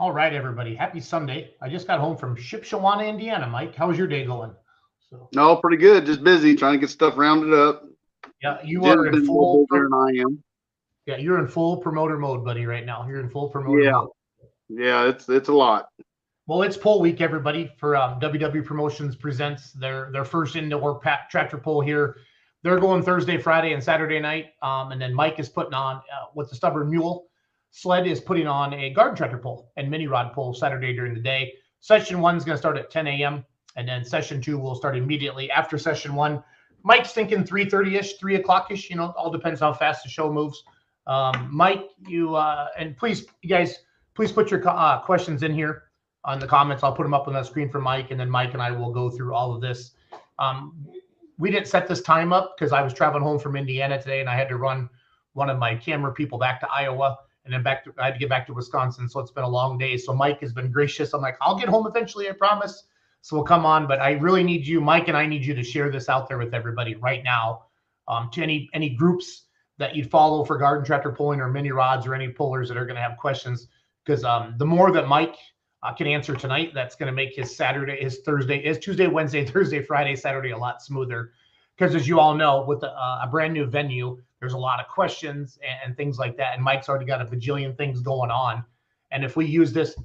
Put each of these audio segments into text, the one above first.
All right, everybody. Happy Sunday. I just got home from Shipshewana, Indiana. Mike, how was your day going? No, pretty good. Just busy trying to get stuff rounded up. Yeah, you are Jim's in been a little full. busier than I am. Yeah, you're in full promoter mode, buddy. Right now, you're in full promoter Yeah, mode. yeah, it's a lot. Well, it's poll week, everybody. For WW Promotions presents their first indoor tractor pull here. They're going Thursday, Friday, and Saturday night. And then Mike is putting on with the Stubborn Mule. Sled is putting on a garden tractor pull and mini rod pull Saturday during the day. Session 1 is going to start at 10 a.m. and then session 2 will start immediately after session 1. Mike's thinking 3:30ish, 3 o'clock-ish. All depends how fast the show moves. Mike, you and please, you guys, please put your questions in here on the comments. I'll put them up on the screen for Mike, and then Mike and I will go through all of this. We didn't set this time up because I was traveling home from Indiana today, and I had to run one of my camera people back to Iowa, and then I had to get back to Wisconsin. So it's been a long day. So Mike has been gracious. I'm like, I'll get home eventually, I promise. So we'll come on, but I really need you, Mike, and I need you to share this out there with everybody right now. To any groups that you'd follow for garden tractor pulling or mini rods or any pullers that are going to have questions, because the more that Mike can answer tonight, that's going to make his Saturday, his Thursday, his Tuesday, Wednesday, Thursday, Friday, Saturday a lot smoother. Because as you all know, with a brand new venue, there's a lot of questions and things like that. And Mike's already got a bajillion things going on. And if we use this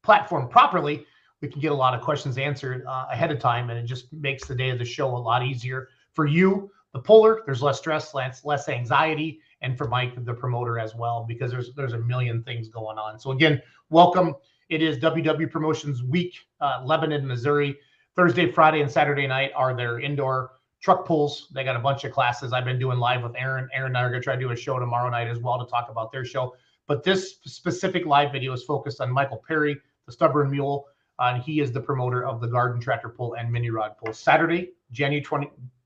platform properly, we can get a lot of questions answered ahead of time. And it just makes the day of the show a lot easier for you, the puller. There's less stress, less anxiety. And for Mike, the promoter as well, because there's a million things going on. So again, welcome. It is WW Promotions Week, Lebanon, Missouri. Thursday, Friday, and Saturday night are their indoor truck pulls. They got a bunch of classes. I've been doing live with Aaron. Aaron and I are going to try to do a show tomorrow night as well to talk about their show. But this specific live video is focused on Michael Perry, the Stubborn Mule, and he is the promoter of the garden tractor pull and mini rod pull. Saturday, January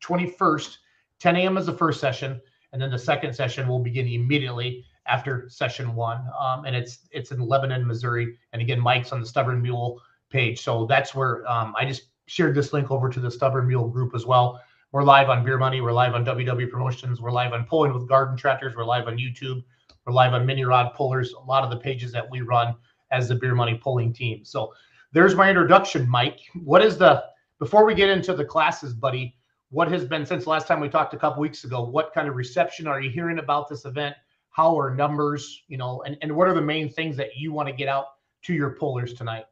21st, 10 a.m. is the first session, and then the second session will begin immediately after session 1. And it's in Lebanon, Missouri. And again, Mike's on the Stubborn Mule page. So that's where I just shared this link over to the Stubborn Mule group as well. We're live on Beer Money. We're live on WW Promotions. We're live on Pulling with Garden Tractors. We're live on YouTube. We're live on Mini Rod Pullers, a lot of the pages that we run as the Beer Money pulling team. So there's my introduction, Mike. Before we get into the classes, buddy, what has been, since the last time we talked a couple weeks ago, what kind of reception are you hearing about this event? How are numbers, and what are the main things that you want to get out to your pullers tonight?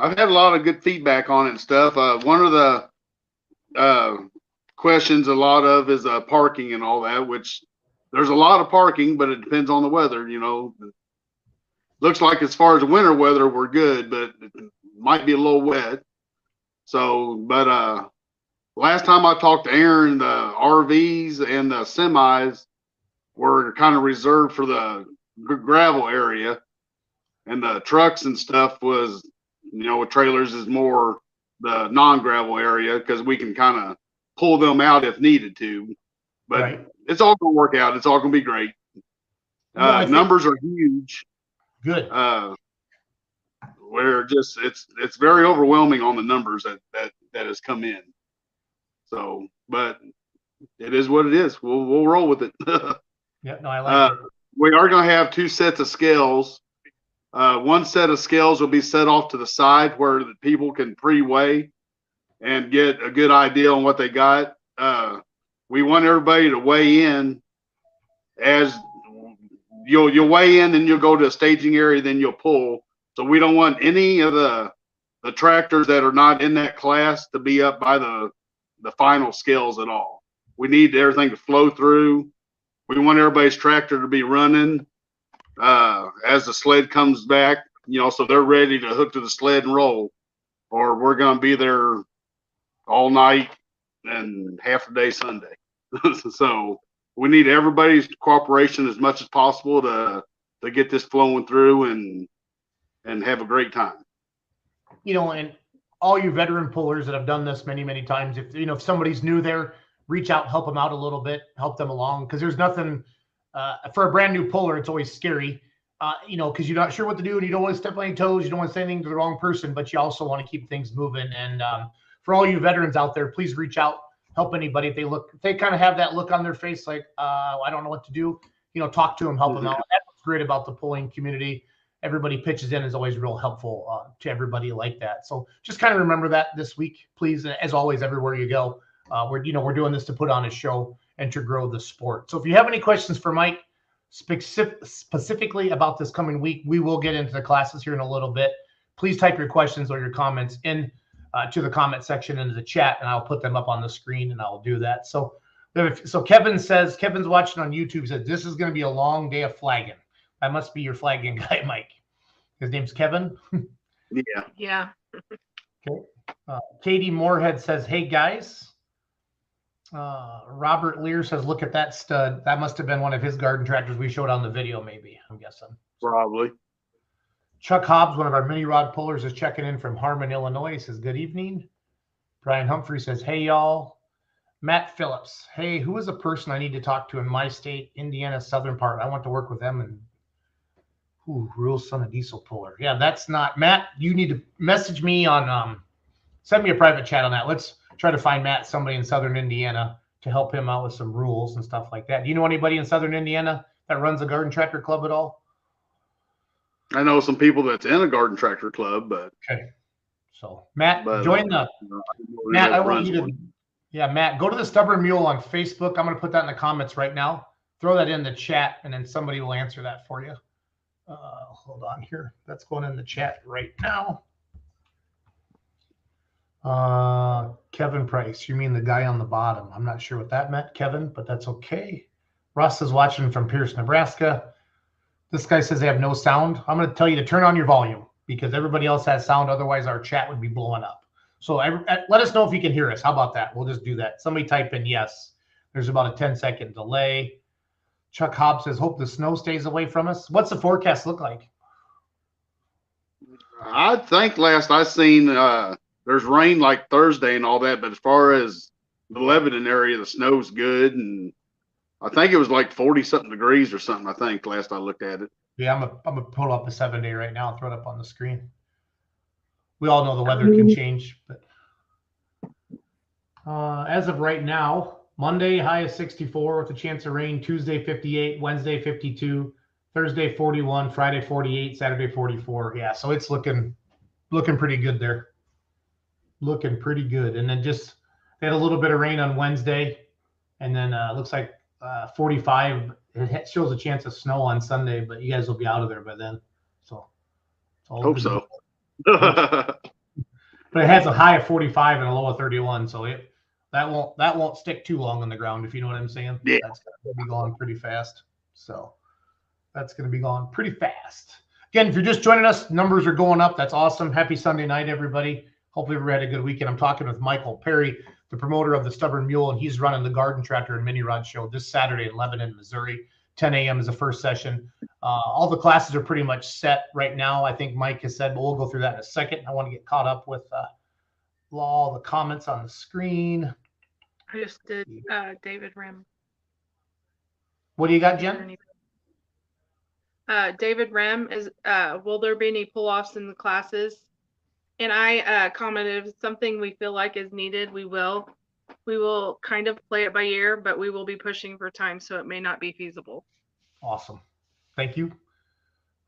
I've had a lot of good feedback on it and stuff. One of the questions a lot of is parking and all that, which there's a lot of parking, but it depends on the weather. Looks like as far as the winter weather, we're good, but it might be a little wet. So, but last time I talked to Aaron, the RVs and the semis were kind of reserved for the gravel area, and the trucks and stuff was, with trailers is more the non-gravel area because we can kind of pull them out if needed to. But right. It's all going to work out. It's all going to be great. Numbers are huge. Good. We're just it's very overwhelming on the numbers that has come in. So, but it is what it is. We'll roll with it. Yeah, no, I like it. We are going to have 2 sets of scales. One set of scales will be set off to the side where the people can pre-weigh and get a good idea on what they got. We want everybody to weigh in as you'll weigh in, then you'll go to a staging area, then you'll pull. So we don't want any of the tractors that are not in that class to be up by the final scales at all. We need everything to flow through. We want everybody's tractor to be running as the sled comes back, so they're ready to hook to the sled and roll, or we're going to be there all night and half the day Sunday. So we need everybody's cooperation as much as possible to get this flowing through and have a great time. And all you veteran pullers that have done this many, many times, if somebody's new there, reach out, help them out a little bit, help them along, because there's nothing for a brand new puller. It's always scary, because you're not sure what to do and you don't want to step on any toes. You don't want to say anything to the wrong person, but you also want to keep things moving. And for all you veterans out there, please reach out, help anybody. If they kind of have that look on their face, like, I don't know what to do, talk to them, help them out. That's great about the pulling community. Everybody pitches in is always real helpful to everybody like that. So just kind of remember that this week, please. As always, everywhere you go, we're doing this to put on a show and to grow the sport. So if you have any questions for Mike specifically about this coming week, we will get into the classes here in a little bit. Please type your questions or your comments in to the comment section into the chat, and I'll put them up on the screen, and I'll do that. So Kevin's watching on YouTube, said this is going to be a long day of flagging. That must be your flagging guy, Mike. His name's Kevin. Yeah. Okay. Katie Moorhead says, hey guys. Robert Lear says, look at that stud. That must have been one of his garden tractors we showed on the video, maybe, I'm guessing. Probably. Chuck Hobbs, one of our mini rod pullers, is checking in from Harmon, Illinois. He says, good evening. Brian Humphrey says, hey, y'all. Matt Phillips, hey, who is a person I need to talk to in my state, Indiana, southern part? I want to work with them. And real son of diesel puller. Yeah, that's not Matt. You need to message me on send me a private chat on that. Let's try to find Matt somebody in southern Indiana to help him out with some rules and stuff like that. Do you know anybody in southern Indiana that runs a garden tractor club at all? I know some people that's in a garden tractor club, but okay. So Matt, join the Matt. I want you to Matt, go to the Stubborn Mule on Facebook. I'm going to put that in the comments right now. Throw that in the chat, and then somebody will answer that for you. Hold on here. That's going in the chat right now. Kevin Price, you mean the guy on the bottom? I'm not sure what that meant, Kevin, but that's okay. Russ is watching from Pierce, Nebraska. This guy says they have no sound. I'm going to tell you to turn on your volume because everybody else has sound. Otherwise, our chat would be blowing up. So let us know if you can hear us. How about that? We'll just do that. Somebody type in yes. There's about a 10-second delay. Chuck Hobbs says, hope the snow stays away from us. What's the forecast look like? I think last I seen, there's rain like Thursday and all that, but as far as the Lebanon area, the snow's good. And I think it was like 40-something degrees or something, I think, last I looked at it. Yeah, I'm gonna pull up a 7-day right now and throw it up on the screen. We all know the weather can change, but as of right now, Monday, high of 64 with a chance of rain. Tuesday, 58. Wednesday, 52. Thursday, 41. Friday, 48. Saturday, 44. Yeah, so it's looking pretty good there. Looking pretty good. And then just they had a little bit of rain on Wednesday, and then looks like 45. It shows a chance of snow on Sunday, but you guys will be out of there by then. So hope so. But it has a high of 45 and a low of 31, so that won't stick too long on the ground, if you know what I'm saying. Yeah. That's going to be going pretty fast. So that's going to be going pretty fast. Again, if you're just joining us, numbers are going up. That's awesome. Happy Sunday night, everybody. Hopefully everybody had a good weekend. I'm talking with Michael Perry, the promoter of the Stubborn Mule, and he's running the Garden Tractor and Mini Rod Show this Saturday in Lebanon, Missouri. 10 a.m. is the first session. All the classes are pretty much set right now. I think Mike has said, but we'll go through that in a second. I want to get caught up with all the comments on the screen. I just did David Rim. What do you got, Jen? David Rim is, will there be any pull-offs in the classes? And I commented, if something we feel like is needed, we will kind of play it by ear, but we will be pushing for time, so it may not be feasible. Awesome. Thank you.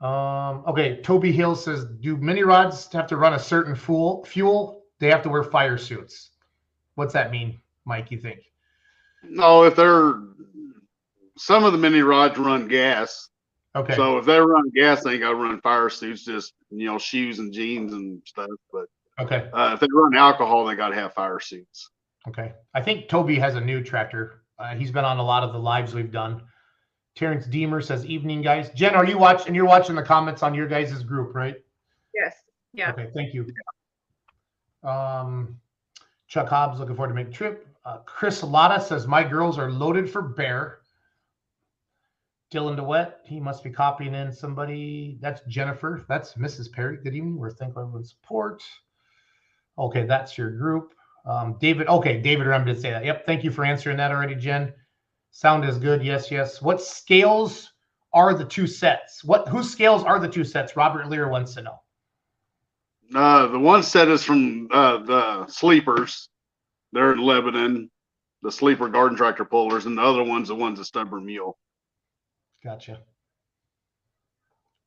Okay, Toby Hill says, do mini rods have to run a certain fuel? They have to wear fire suits. What's that mean, Mike, you think? No, some of the mini rods run gas. Okay. So if they run gas, they ain't got to run fire suits, just, shoes and jeans and stuff. But okay. If they run alcohol, they got to have fire suits. Okay. I think Toby has a new tractor. He's been on a lot of the lives we've done. Terrence Deemer says, evening, guys. Jen, are you watching? You're watching the comments on your guys' group, right? Yes. Yeah. Okay. Thank you. Chuck Hobbs, looking forward to make a trip. Chris Lotta says, my girls are loaded for bear. Dylan DeWett, he must be copying in somebody. That's Jennifer. That's Mrs. Perry. Good evening. We're thankful everyone's support. Okay, that's your group. David. Okay, David Rem did say that. Yep. Thank you for answering that already, Jen. Sound is good. Yes, yes. What scales are the two sets? Whose scales are the two sets? Robert Lear wants to know. The one set is from the Sleepers. They're in Lebanon, the Sleeper Garden Tractor Pullers, and the other one's the ones at Stubborn Mule. Gotcha.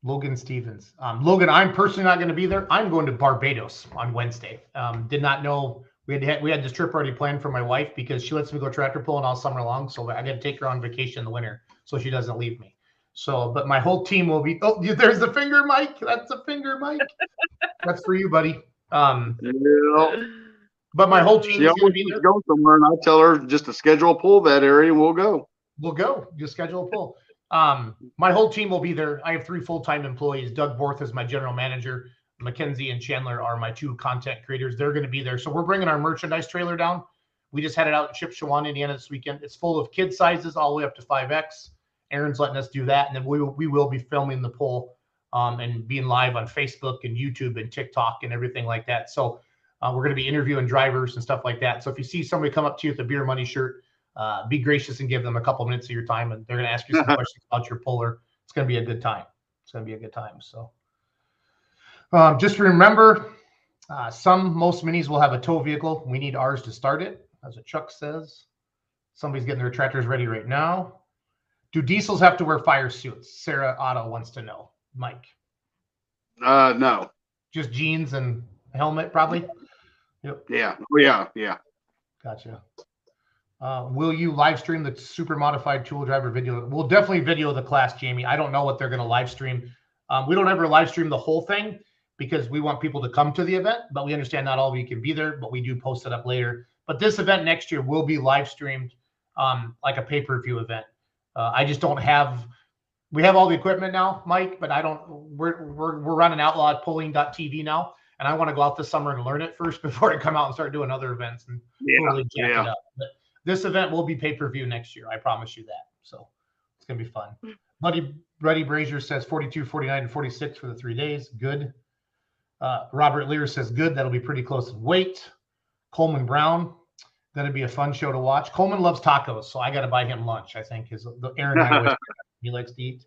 Logan Stevens. Logan, I'm personally not going to be there. I'm going to Barbados on Wednesday. Did not know we had this trip already planned for my wife because she lets me go tractor pulling all summer long. So I got to take her on vacation in the winter so she doesn't leave me. So, but my whole team will be. Oh, there's the finger, Mike. That's a finger, Mike. That's for you, buddy. Yeah. But my whole team She is going to always be wants there. to go somewhere, and I tell her just to schedule a pull that area, and we'll go. We'll go. Just schedule a pull. My whole team will be there. I have 3 full-time employees. Doug Borth is my general manager. Mackenzie and Chandler are my 2 content creators. They're going to be there. So we're bringing our merchandise trailer down. We just had it out in Shipshewan, Indiana this weekend. It's full of kid sizes all the way up to 5X. Aaron's letting us do that. And then we will be filming the pull and being live on Facebook and YouTube and TikTok and everything like that. So we're going to be interviewing drivers and stuff like that. So if you see somebody come up to you with a Beer Money shirt, be gracious and give them a couple minutes of your time, and they're going to ask you some questions about your puller. It's going to be a good time. It's going to be a good time. So just remember, most minis will have a tow vehicle. We need ours to start it, as a Chuck says. Somebody's getting their tractors ready right now. Do diesels have to wear fire suits? Sarah Otto wants to know. Mike. No. Just jeans and helmet, probably. Yep. Yeah. Oh, yeah. Gotcha. Will you live stream the super modified tool driver video? We'll definitely video the class, Jamie. I don't know what they're going to live stream. We don't ever live stream the whole thing because we want people to come to the event, but we understand not all of you can be there, but we do post it up later. But this event next year will be live streamed like a pay-per-view event. I just don't have, we have all the equipment now, Mike, but we're running outlawedpulling.tv now. And I want to go out this summer and learn it first before I come out and start doing other events and totally jack it up. But this event will be pay-per-view next year. I promise you that. So it's going to be fun. Buddy Brazier says 42, 49, and 46 for the 3 days. Good. Robert Lear says good. That'll be pretty close in weight. Coleman Brown, going to be a fun show to watch. Coleman loves tacos, so I got to buy him lunch, I think. Aaron and I always he likes to eat.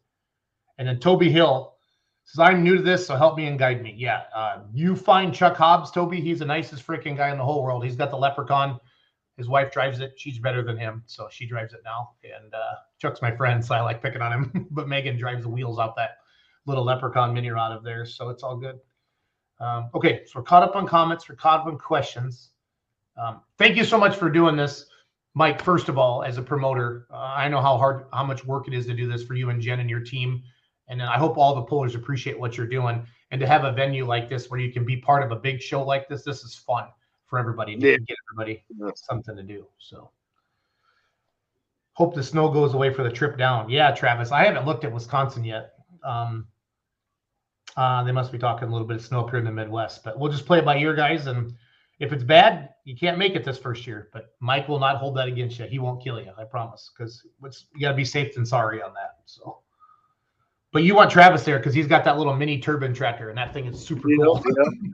And then Toby Hill says, I'm new to this, so help me and guide me. Yeah, you find Chuck Hobbs, Toby. He's the nicest freaking guy in the whole world. He's got the Leprechaun. His wife drives it. She's better than him, so she drives it now. And Chuck's my friend, so I like picking on him. But Megan drives the wheels out that little Leprechaun mini rod of theirs, so it's all good. Okay, so we're caught up on comments. We're caught up on questions. Thank you so much for doing this, Mike. First of all, as a promoter, I know how much work it is to do this for you and Jen and your team. And I hope all the pullers appreciate what you're doing. And to have a venue like this where you can be part of a big show like this is fun for everybody. And you can get everybody something to do. So hope the snow goes away for the trip down. Yeah, Travis, I haven't looked at Wisconsin yet. They must be talking a little bit of snow up here in the Midwest, but we'll just play it by ear, guys. And if it's bad, you can't make it this first year, but Mike will not hold that against you. He won't kill you, I promise, because you got to be safe than sorry on that. So, but you want Travis there because he's got that little mini turbine tractor, and that thing is super cool. Yeah.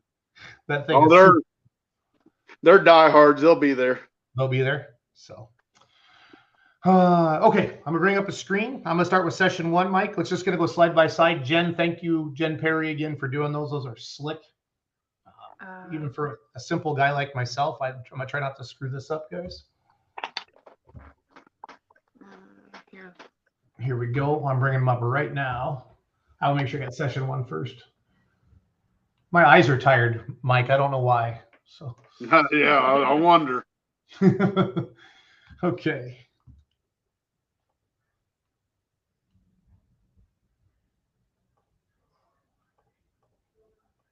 That thing. They're diehards. They'll be there. They'll be there. So, okay, I'm gonna bring up a screen. I'm gonna start with session 1, Mike. Let's just gonna go slide by side. Jen, thank you, Jen Perry, again for doing those. Those are slick. Even for a simple guy like myself, I'm gonna try not to screw this up, guys. Here we go. I'm bringing them up right now. I'll make sure I got session 1 first. My eyes are tired, Mike. I don't know why. So yeah, I wonder. Okay.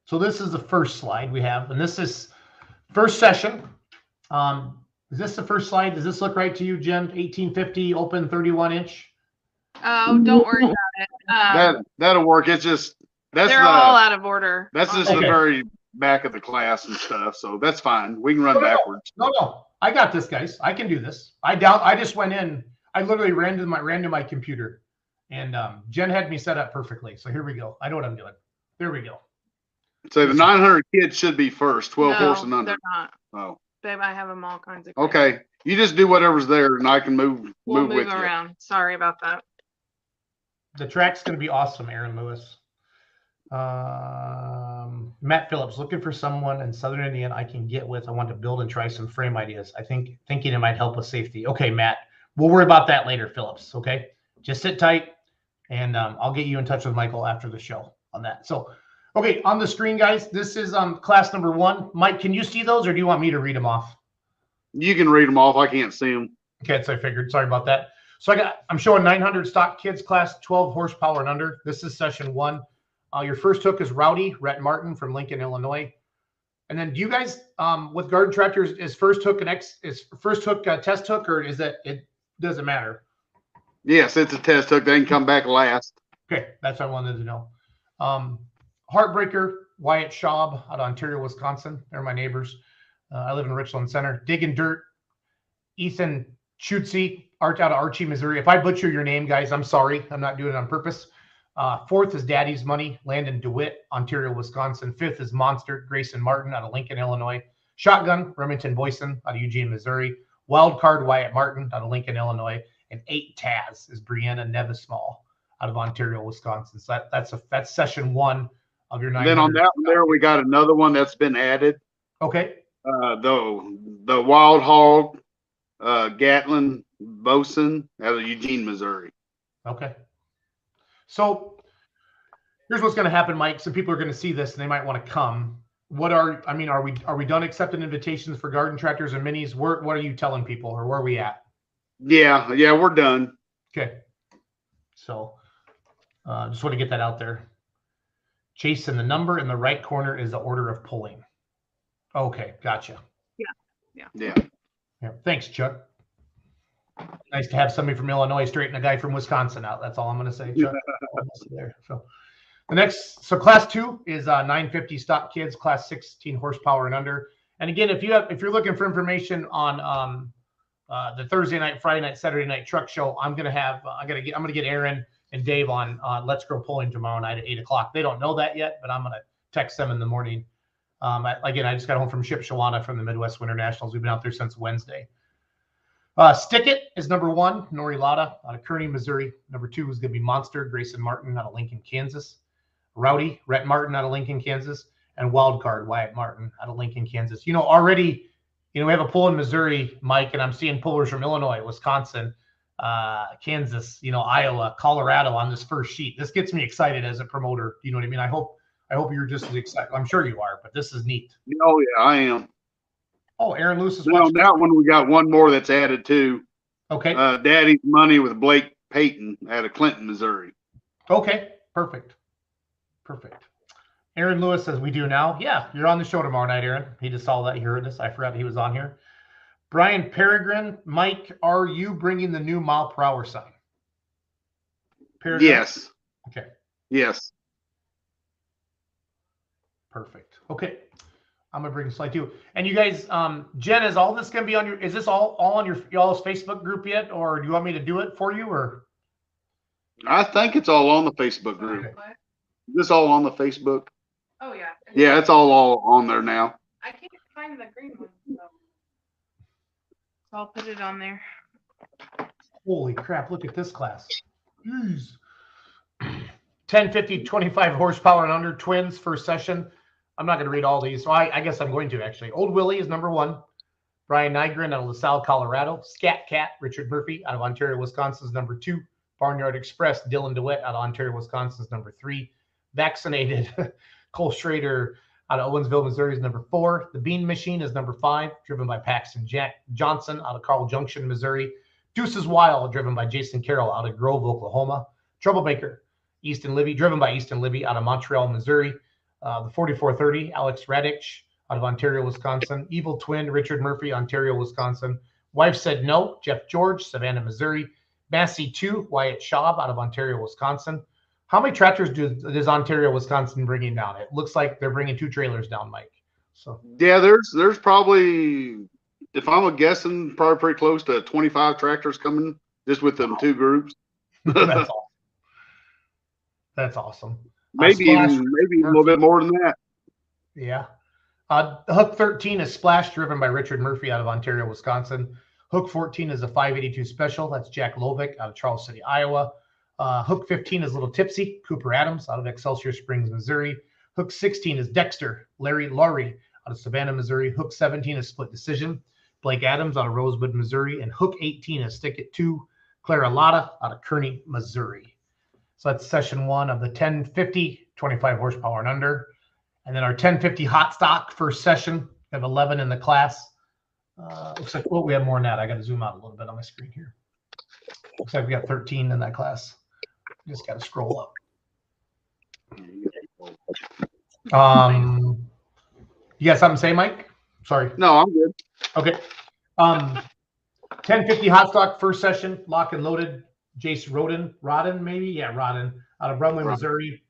So this is the first slide we have, and this is first session. Is this the first slide? Does this look right to you, Jen? 1850 open 31-inch. Oh, don't worry about it. That'll work. It's just they're all out of order. That's just the very back of the class and stuff. So that's fine. We can run backwards. No. I got this, guys. I can do this. I just went in. I literally ran to my computer, and Jen had me set up perfectly. So here we go. I know what I'm doing. There we go. So the 900 kids should be first, 12 horse and under. They're not. Oh. Babe, I have them all kinds of. Okay. You just do whatever's there, and I can move with you. Around. Sorry about that. The track's going to be awesome, Aaron Lewis. Matt Phillips, looking for someone in Southern Indiana I can get with. I want to build and try some frame ideas. Thinking it might help with safety. Okay, Matt. We'll worry about that later, Phillips. Okay. Just sit tight, And I'll get you in touch with Michael after the show on that. So, okay, on the screen, guys, this is class number 1. Mike, can you see those, or do you want me to read them off? You can read them off. I can't see them. Okay, so I figured. Sorry about that. So I'm showing 900 stock kids, class 12 horsepower and under. This is session 1. Your first hook is Rowdy, Rhett Martin from Lincoln, Illinois. And then do you guys, with garden tractors, is first hook a test hook, or is that, it doesn't matter? Yes, it's a test hook. They can come back last. Okay, that's what I wanted to know. Heartbreaker, Wyatt Schaub out of Ontario, Wisconsin. They're my neighbors. I live in Richland Center. Digging Dirt, Ethan Chutzy, out of Archie, Missouri. If I butcher your name, guys, I'm sorry. I'm not doing it on purpose. 4th is Daddy's Money, Landon DeWitt, Ontario, Wisconsin. 5th is Monster, Grayson Martin out of Lincoln, Illinois. Shotgun, Remington Boyson out of Eugene, Missouri. Wild Card, Wyatt Martin out of Lincoln, Illinois. And 8 Taz is Brianna Nevis Small out of Ontario, Wisconsin. So that's session 1 of your 900. Then on that one there, we got another one that's been added. Okay. The Wild Hog, Gatlin Bosun out of Eugene, Missouri. Okay. So here's what's going to happen, Mike. Some people are going to see this and they might want to come. Are we done accepting invitations for garden tractors and minis? What are you telling people, or where are we at? Yeah, we're done. Okay. So just want to get that out there. Jason, the number in the right corner is the order of pulling. Okay, gotcha. Yeah. Thanks, Chuck. Nice to have somebody from Illinois straighten a guy from Wisconsin out. That's all I'm going to say, Chuck. There. So the next, class 2 is 950 stock kids, class 16 horsepower and under. And again, if you're looking for information on the Thursday night, Friday night, Saturday night truck show, I'm gonna get Aaron and Dave on Let's Grow Pulling tomorrow night at 8 o'clock. They don't know that yet, but I'm gonna text them in the morning. I just got home from Shipshewana from the Midwest Winter Nationals. We've been out there since Wednesday. Stick It is number 1, Nori Lada out of Kearney, Missouri. Number 2 is gonna be Monster, Grayson Martin out of Lincoln, Kansas. Rowdy, Rhett Martin out of Lincoln, Kansas, and Wild Card, Wyatt Martin out of Lincoln, Kansas. Already, we have a pull in Missouri, Mike, and I'm seeing pullers from Illinois, Wisconsin, Kansas, Iowa, Colorado on this first sheet. This gets me excited as a promoter. You know what I mean? I hope you're just as excited. I'm sure you are, but this is neat. Oh yeah, I am. Oh, Aaron Lewis is watching. On that one, we got one more that's added too. Okay. Daddy's Money with Blake Payton out of Clinton, Missouri. Okay, perfect. Aaron Lewis says, we do now. Yeah, you're on the show tomorrow night, Aaron. He just saw that. He heard us. I forgot he was on here. Brian Peregrine, Mike, are you bringing the new mile per hour sign? Peregrine? Yes. Okay. Yes. Perfect. Okay. I'm gonna bring a slide too. And you guys, Jen, is all this gonna be on your? Is this all on y'all's Facebook group yet, or do you want me to do it for you, or? I think it's all on the Facebook group. Okay. Is this all on the Facebook? Oh yeah. Yeah, it's all on there now. I can't find the green one, so I'll put it on there. Holy crap! Look at this class. Jeez. 10, 50, 25 horsepower and under twins first session. I'm not going to read all these, so I guess I'm going to actually. Old Willie is number 1. Brian Nygren out of LaSalle, Colorado. Scat Cat, Richard Murphy out of Ontario, Wisconsin is number 2. Barnyard Express, Dylan DeWitt out of Ontario, Wisconsin is number 3. Vaccinated, Cole Schrader out of Owensville, Missouri is number 4. The Bean Machine is number 5, driven by Paxton Johnson out of Carl Junction, Missouri. Deuces Wild, driven by Jason Carroll out of Grove, Oklahoma. Troublemaker, Easton Libby, driven by Easton Libby out of Montreal, Missouri. The 4430, Alex Radich out of Ontario, Wisconsin. Evil Twin, Richard Murphy, Ontario, Wisconsin. Wife Said No, Jeff George, Savannah, Missouri. Massey 2, Wyatt Schaub out of Ontario, Wisconsin. How many tractors does Ontario, Wisconsin bringing down? It looks like they're bringing 2 trailers down, Mike. So yeah, there's probably, if I'm guessing, probably pretty close to 25 tractors coming just with them 2 groups. That's awesome. That's awesome. Maybe a little bit more than that. Yeah. Hook 13 is Splash, driven by Richard Murphy out of Ontario, Wisconsin. Hook 14 is a 582 special. That's Jack Lovick out of Charles City, Iowa. Hook 15 is Little Tipsy, Cooper Adams out of Excelsior Springs, Missouri. Hook 16 is Dexter, Larry Laurie out of Savannah, Missouri. Hook 17 is Split Decision, Blake Adams out of Rosewood, Missouri. And Hook 18 is Stick It 2, Clara Lotta out of Kearney, Missouri. So that's session 1 of the 1050, 25 horsepower and under. And then our 1050 hot stock first session. We have 11 in the class. Looks like, well, we have more than that. I got to zoom out a little bit on my screen here. Looks like we got 13 in that class. Just got to scroll up. You got something to say, Mike? Sorry. No, I'm good. Okay. 1050 hot stock first session, lock and loaded. Jace Rodden, maybe? Yeah, Rodden, out of Brumley, Missouri.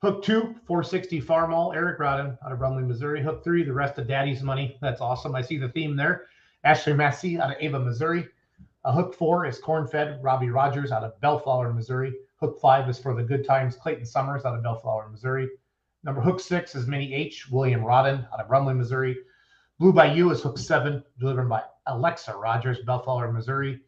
Hook 2, 460 Farm All, Eric Rodden, out of Brumley, Missouri. Hook 3, the rest of Daddy's money. That's awesome. I see the theme there. Ashley Massey, out of Ava, Missouri. Hook 4 is Corn-Fed Robbie Rogers, out of Bellflower, Missouri. Hook 5 is For the Good Times, Clayton Summers, out of Bellflower, Missouri. Hook 6 is Minnie H, William Rodden, out of Brumley, Missouri. Blue by You is Hook 7, delivered by Alexa Rogers, Bellflower, Missouri.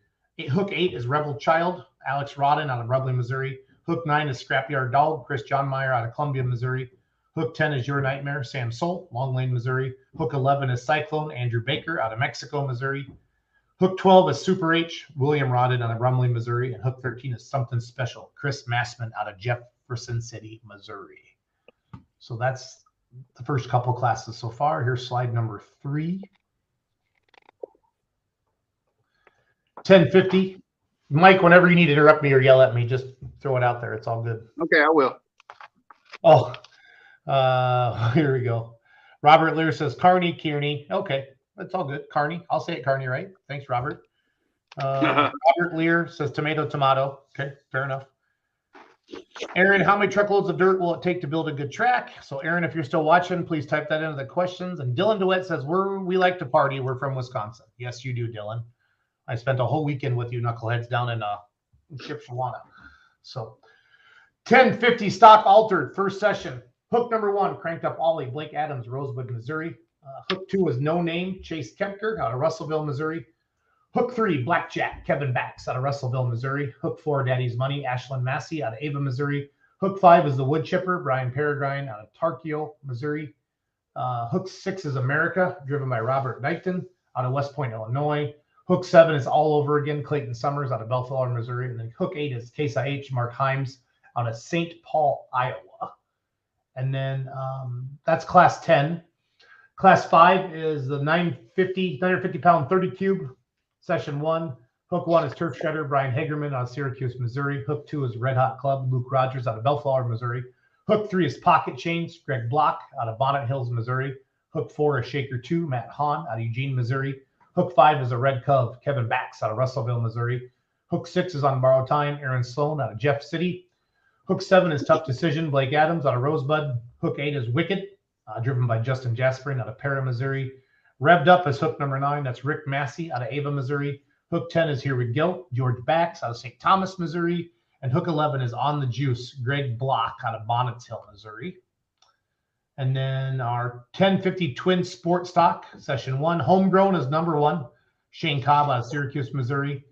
Hook 8 is Rebel Child, Alex Rodden, out of Brumley, Missouri. Hook 9 is Scrapyard Dog, Chris Johnmeyer, out of Columbia, Missouri. Hook 10 is Your Nightmare, Sam Soul, Long Lane, Missouri. Hook 11 is Cyclone, Andrew Baker, out of Mexico, Missouri. Hook 12 is Super H, William Rodden, out of Brumley, Missouri. And Hook 13 is Something Special, Chris Massman, out of Jefferson City, Missouri. So that's the first couple classes so far. Here's slide number 3. 1050. Mike, whenever you need to interrupt me or yell at me, just throw it out there. It's all good. Okay, I will. Oh, here we go. Robert Lear says Kearney. Okay, that's all good. Kearney. I'll say it Kearney, right? Thanks, Robert. Robert Lear says tomato. Okay, fair enough. Aaron, how many truckloads of dirt will it take to build a good track? So, Aaron, if you're still watching, please type that into the questions. And Dylan DeWitt says, we like to party. We're from Wisconsin. Yes, you do, Dylan. I spent a whole weekend with you knuckleheads down in Shipshawana. So, 1050 stock altered, first session. Hook number 1, cranked up Ollie, Blake Adams, Rosewood, Missouri. Hook 2 is No Name, Chase Kempker, out of Russellville, Missouri. Hook 3, Blackjack, Kevin Bax, out of Russellville, Missouri. Hook 4, Daddy's Money, Ashlyn Massey, out of Ava, Missouri. Hook 5 is The Wood Chipper, Brian Peregrine, out of Tarkio, Missouri. Hook 6 is America, driven by Robert Knighton, out of West Point, Illinois. Hook 7 is All Over Again, Clayton Summers, out of Bellflower, Missouri. And then Hook 8 is Case IH, Mark Himes, out of St. Paul, Iowa. And then that's class 10. Class 5 is the 950-pound 30 cube. Session 1, Hook 1 is Turf Shredder, Brian Hagerman, out of Syracuse, Missouri. Hook 2 is Red Hot Club, Luke Rogers, out of Bellflower, Missouri. Hook 3 is Pocket Chains, Greg Block, out of Bonnet Hills, Missouri. Hook 4 is Shaker 2, Matt Hahn, out of Eugene, Missouri. Hook 5 is a Red Cub, Kevin Bax, out of Russellville, Missouri. Hook 6 is On Borrowed Time, Aaron Sloan, out of Jeff City. Hook 7 is Tough Decision, Blake Adams, out of Rosebud. Hook 8 is Wicked, driven by Justin Jasperin, out of Para, Missouri. Revved Up is hook number 9. That's Rick Massey, out of Ava, Missouri. Hook 10 is Here We Go, George Bax, out of St. Thomas, Missouri. And hook 11 is On the Juice, Greg Block, out of Bonnets Hill, Missouri. And then our 1050 twin sport stock, session 1. Homegrown is number 1, Shane Cobb, out of Syracuse, Missouri.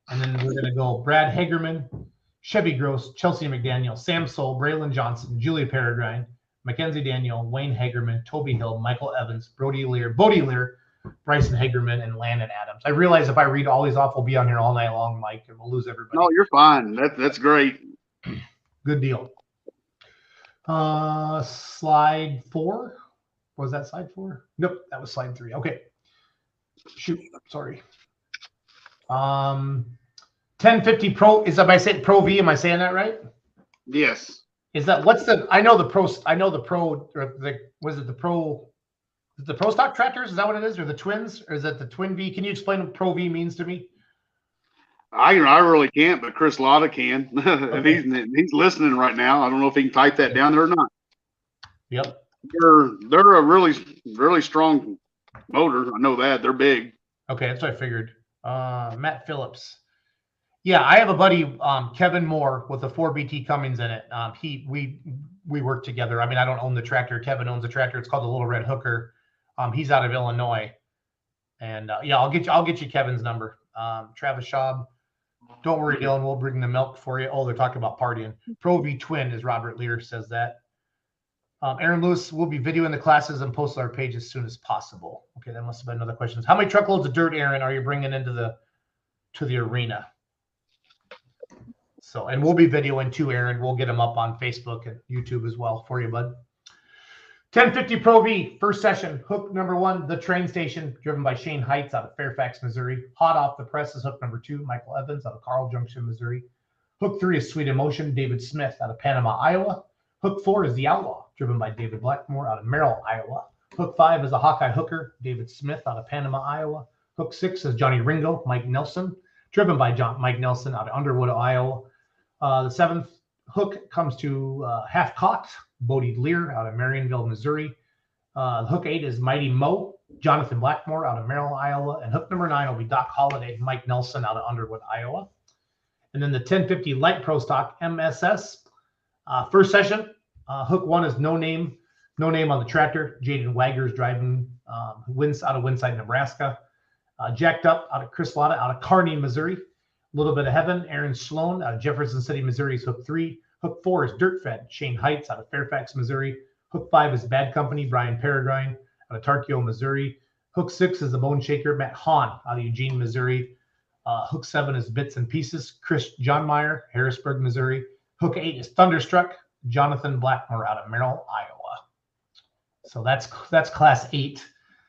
And then we're going to go Brad Hagerman, Chevy Gross, Chelsea McDaniel, Sam Soul, Braylon Johnson, Julia Peregrine, Mackenzie Daniel, Wayne Hagerman, Toby Hill, Michael Evans, Bodie Lear, Bryson Hagerman, and Landon Adams. I realize if I read all these off, we'll be on here all night long, Mike, and we'll lose everybody. No, you're fine. That's great. Good deal. Slide 4. Was that slide 4? Nope, that was slide 3. Okay. Shoot, sorry. 1050 Pro. Am I saying Pro V? Am I saying that right? Yes. Is that I know the Pro, or was it the Pro? Is it the Pro Stock tractors? Is that what it is? Or the twins? Or is it the Twin V? Can you explain what Pro V means to me? I really can't, but Chris Lotta can. Okay. If he's listening right now. I don't know if he can type that down there or not. Yep. They're a really strong motor. I know that. They're big. Okay, that's what I figured. Matt Phillips. Yeah, I have a buddy, Kevin Moore, with a 4BT Cummins in it. We work together. I mean, I don't own the tractor. Kevin owns the tractor. It's called the Little Red Hooker. He's out of Illinois, and yeah, I'll get you Kevin's number. Travis Schaub. Don't worry, Dylan. We'll bring the milk for you. Oh, they're talking about partying. Pro V Twin, as Robert Lear says that. Aaron Lewis will be videoing the classes and post on our page as soon as possible. Okay, that must have been another question. How many truckloads of dirt, Aaron, are you bringing into the arena? So, and we'll be videoing too, Aaron. We'll get them up on Facebook and YouTube as well for you, bud. 1050 Pro V, first session, hook number 1, The Train Station, driven by Shane Heights out of Fairfax, Missouri. Hot off the press is hook number 2, Michael Evans out of Carl Junction, Missouri. Hook 3 is Sweet Emotion, David Smith out of Panama, Iowa. Hook 4 is The Outlaw, driven by David Blackmore out of Merrill, Iowa. Hook 5 is a Hawkeye Hooker, David Smith out of Panama, Iowa. Hook 6 is Johnny Ringo, Mike Nelson, driven by Mike Nelson out of Underwood, Iowa. The 7th hook comes to Half Cocked, Bodie Lear out of Marionville, Missouri. Hook 8 is Mighty Mo, Jonathan Blackmore out of Merrill, Iowa. And hook number 9 will be Doc Holliday, Mike Nelson out of Underwood, Iowa. And then the 1050 Light Pro Stock MSS. First session, hook 1 is No Name on the tractor. Jaden Wagger's driving, wins out of Winside, Nebraska. Jacked Up out of Chris Latta out of Kearney, Missouri. A Little Bit of Heaven, Aaron Sloan out of Jefferson City, Missouri is hook 3. Hook 4 is Dirt Fed, Shane Heights out of Fairfax, Missouri. Hook 5 is Bad Company, Brian Peregrine out of Tarkio, Missouri. Hook 6 is The Bone Shaker, Matt Hahn out of Eugene, Missouri. Hook 7 is Bits and Pieces, Chris Johnmeyer, Harrisburg, Missouri. Hook 8 is Thunderstruck, Jonathan Blackmore out of Merrill, Iowa. So that's class 8.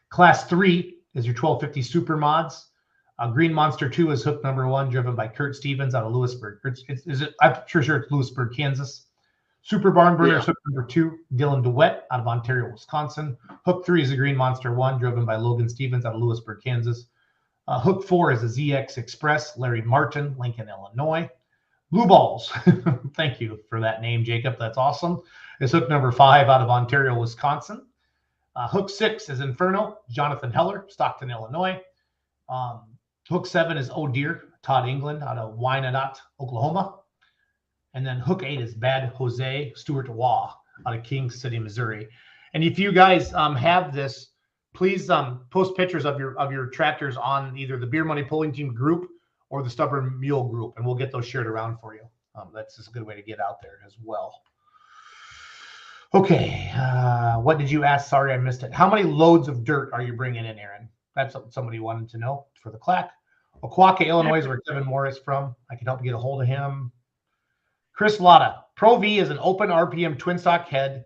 Class 3 is your 1250 Super Mods. Green Monster 2 is hook number 1, driven by Kurt Stevens out of Lewisburg. I'm sure it's Lewisburg, Kansas. Super Barn Burner is hook number 2, Dylan DeWitt out of Ontario, Wisconsin. Hook 3 is the Green Monster 1, driven by Logan Stevens out of Lewisburg, Kansas. Hook 4 is the ZX Express, Larry Martin, Lincoln, Illinois. Blue Balls, thank you for that name, Jacob. That's awesome. It's hook number 5 out of Ontario, Wisconsin. Hook 6 is Inferno, Jonathan Heller, Stockton, Illinois. Hook 7 is Oh Dear, Todd England out of Wyandotte, Oklahoma. And then hook 8 is Bad Jose, Stuart Waugh out of King City, Missouri. And if you guys have this, please post pictures of your tractors on either the Beer Money Pulling Team group or the Stubborn Mule group, and we'll get those shared around for you. That's just a good way to get out there as well. Okay, what did you ask? Sorry, I missed it. How many loads of dirt are you bringing in, Aaron? That's what somebody wanted to know for the clack. Oquawka, Illinois is where Kevin Moore is from. I can help you get a hold of him. Chris Latta. Pro V is an open RPM twin stock head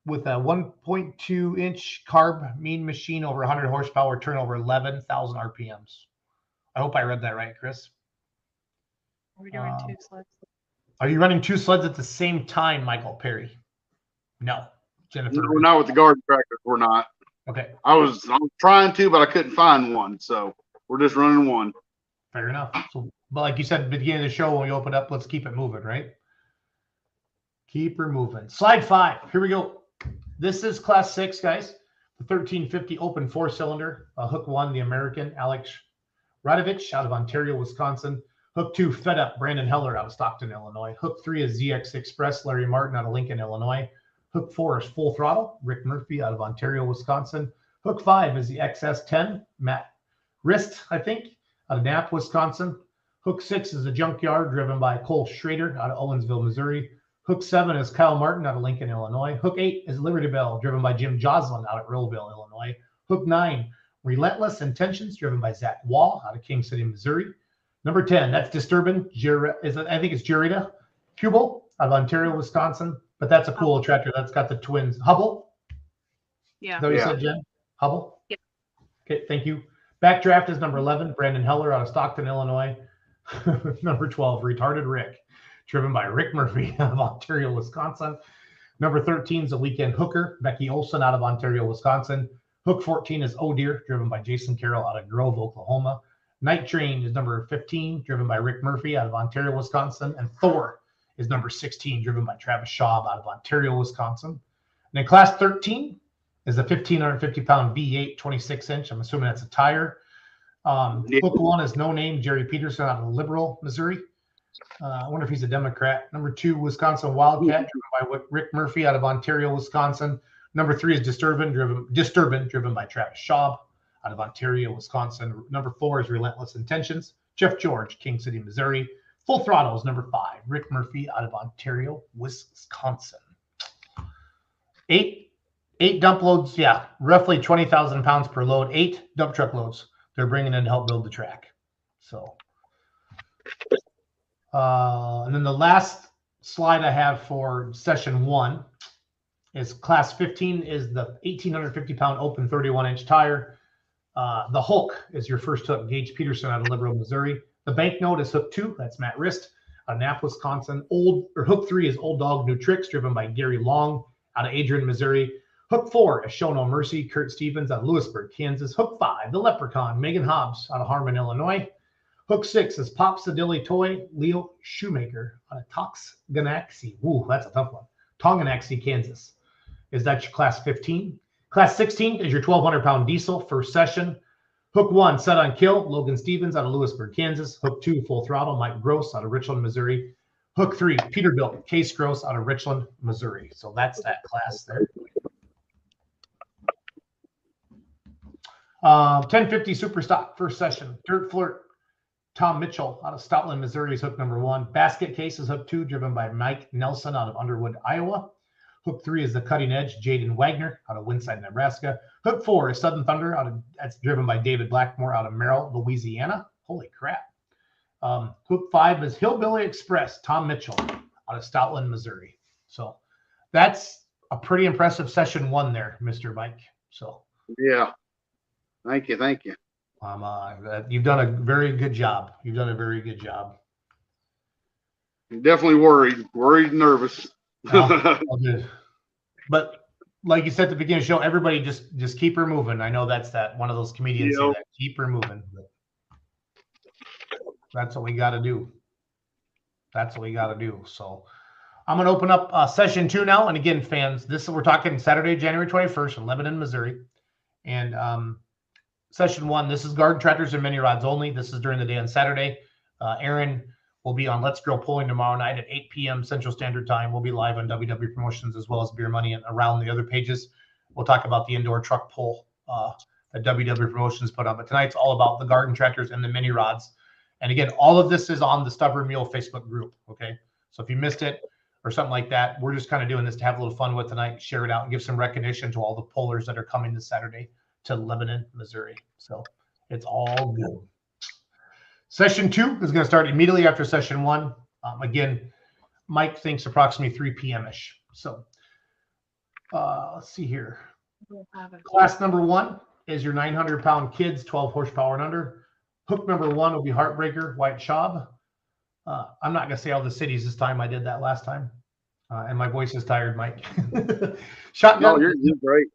with a 1.2 inch carb mean machine over 100 horsepower, turn over 11,000 RPMs. I hope I read that right, Chris. Are we doing 2 sleds? Are you running 2 sleds at the same time, Michael Perry? No. Jennifer. No, we're not with the garden tractors. We're not. Okay. I was trying to, but I couldn't find one. So we're just running one. Fair enough. So, but like you said at the beginning of the show, when we open up, let's keep it moving, right? Keep her moving. Slide 5. Here we go. This is class 6, guys. The 1350 open 4-cylinder. Hook 1, the American, Alex Radovich out of Ontario, Wisconsin. Hook 2, Fed Up, Brandon Heller out of Stockton, Illinois. Hook 3 is ZX Express, Larry Martin out of Lincoln, Illinois. Hook 4 is Full Throttle, Rick Murphy out of Ontario, Wisconsin. Hook 5 is the XS10, Matt Rist, I think, out of Knapp, Wisconsin. Hook 6 is the Junkyard, driven by Cole Schrader out of Owensville, Missouri. Hook 7 is Kyle Martin out of Lincoln, Illinois. Hook 8 is Liberty Bell, driven by Jim Joslin out of Earlville, Illinois. Hook 9, Relentless Intentions, driven by Zach Wall out of King City, Missouri. Number 10, that's Disturbing. I think it's Jerita Hubel out of Ontario, Wisconsin. But that's a cool tractor. That's got the twins. Hubble? Yeah. Is that what you said, Jen? Hubble? Yeah. Okay, thank you. Backdraft is number 11, Brandon Heller out of Stockton, Illinois. Number 12, Retarded Rick, driven by Rick Murphy out of Ontario, Wisconsin. Number 13 is a Weekend Hooker, Becky Olson out of Ontario, Wisconsin. Hook 14 is Oh Dear, driven by Jason Carroll out of Grove, Oklahoma. Night Train is number 15, driven by Rick Murphy out of Ontario, Wisconsin. And Thor is number 16, driven by Travis Schaub out of Ontario, Wisconsin. And then class 13 is the 1,550-pound V8 26-inch. I'm assuming that's a tire. Hook 1 is No Name, Jerry Peterson out of Liberal, Missouri. I wonder if he's a Democrat. Number 2, Wisconsin Wildcat, driven by Rick Murphy out of Ontario, Wisconsin. Number 3 is Disturbin, driven by Travis Schaub out of Ontario, Wisconsin. Number 4 is Relentless Intentions, Jeff George, King City, Missouri. Full Throttle is number 5, Rick Murphy out of Ontario, Wisconsin. 8 dump loads, yeah, roughly 20,000 pounds per load. 8 dump truck loads they're bringing in to help build the track. So And then the last slide I have for session 1 is class 15 is the 1,850-pound open 31-inch tire. The Hulk is your first hook, Gage Peterson out of Liberal, Missouri. The banknote is hook 2, that's Matt Rist out of Annapolis, Wisconsin. Hook 3 is Old Dog New Tricks, driven by Gary Long out of Adrian, Missouri. Hook 4 is Show No Mercy, Kurt Stevens out of Lewisburg, Kansas. Hook 5, The Leprechaun, Megan Hobbs out of Harmon, Illinois. Hook 6 is Pops the Dilly Toy, Leo Shoemaker out of Tonganaxie. Ooh, that's a tough one. Tonganaxie, Kansas. Is that your class 15? Class 16 is your 1,200-pound diesel, first session. Hook 1, Set on Kill, Logan Stevens out of Lewisburg, Kansas. Hook 2, Full Throttle, Mike Gross out of Richland, Missouri. Hook 3, Peterbilt, Case Gross out of Richland, Missouri. So that's that class there. 1050 Super Stock, first session. Dirt Flirt, Tom Mitchell out of Stoutland, Missouri is hook number 1. Basket Case is hook 2, driven by Mike Nelson out of Underwood, Iowa. Hook 3 is The Cutting Edge, Jaden Wagner out of Winside, Nebraska. Hook 4 is Sudden Thunder, that's driven by David Blackmore out of Merrill, Louisiana. Holy crap. Hook 5 is Hillbilly Express, Tom Mitchell out of Stoutland, Missouri. So that's a pretty impressive session 1 there, Mr. Mike. So Yeah. Thank you. Thank you. You've done a very good job. You've done a very good job. I'm definitely worried and nervous. But like you said at the beginning of the show, everybody just keep her moving. I know that's that one of those comedians say that, keep her moving. But that's what we got to do. That's what we got to do. So I'm going to open up session 2 now. And again, fans, we're talking Saturday, January 21st in Lebanon, Missouri. And session 1, this is garden tractors and mini rods only. This is during the day on Saturday. Aaron will be on Let's Grill Pulling tomorrow night at 8 p.m. Central Standard Time. We'll be live on WW Promotions as well as Beer Money and around the other pages. We'll talk about the indoor truck pull that WW Promotions put on. But tonight's all about the garden tractors and the mini rods. And again, all of this is on the Stubborn Mule Facebook group. Okay. So if you missed it or something like that, we're just kind of doing this to have a little fun with tonight, share it out and give some recognition to all the pullers that are coming this Saturday to Lebanon, Missouri. So it's all good. Session 2 is going to start immediately after session 1. Again, Mike thinks approximately 3 p.m.-ish. So let's see here. Class number 1 is your 900-pound kids, 12 horsepower and under. Hook number 1 will be Heartbreaker, White Schaub. I'm not going to say all the cities this time. I did that last time. And my voice is tired, Mike. Shotgun. No, you're great.